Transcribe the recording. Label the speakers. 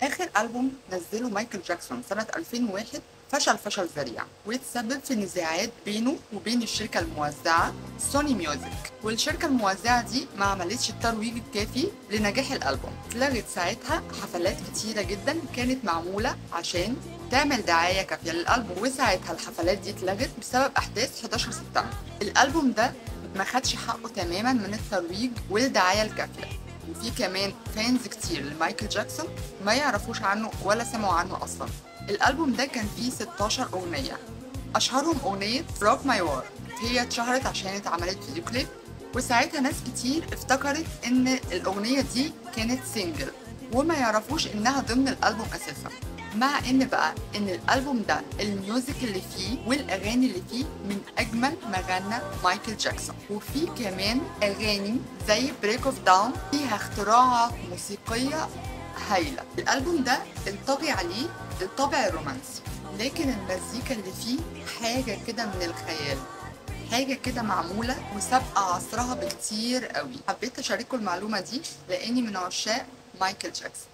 Speaker 1: آخر ألبوم نزله مايكل جاكسون سنة 2001 فشل ذريع، ويتسبب في نزاعات بينه وبين الشركة الموزعة سوني ميوزك. والشركة الموزعة دي ما عملتش الترويج الكافي لنجاح الألبوم. اتلغت ساعتها حفلات كتيرة جدا كانت معمولة عشان تعمل دعاية كافية للألبوم، وساعتها الحفلات دي اتلغت بسبب أحداث 11 سبتمبر. الألبوم ده ما خدش حقه تماما من الترويج والدعاية الكافية، وفي كمان فانز كتير لمايكل جاكسون ما يعرفوش عنه ولا سمعوا عنه أصلا. الألبوم ده كان فيه 16 أغنية، أشهرهم أغنية روك ماي وور. هي اتشهرت عشان اتعملت فيديو كليب، وساعتها ناس كتير افتكرت إن الأغنية دي كانت سينجل وما يعرفوش إنها ضمن الألبوم أساسا. مع إن بقى إن الألبوم ده الميوزك اللي فيه والأغاني اللي فيه من أجمل ما غنى مايكل جاكسون، وفي كمان أغاني زي بريك اوف داون فيها اختراعات موسيقية هايلة. الألبوم ده الطاغي عليه الطابع الرومانسي، لكن المزيكا اللي فيه حاجة كده من الخيال، حاجة كده معمولة وسابقة عصرها بكتير قوي. حبيت أشارككم المعلومة دي لأني من عشاق مايكل جاكسون.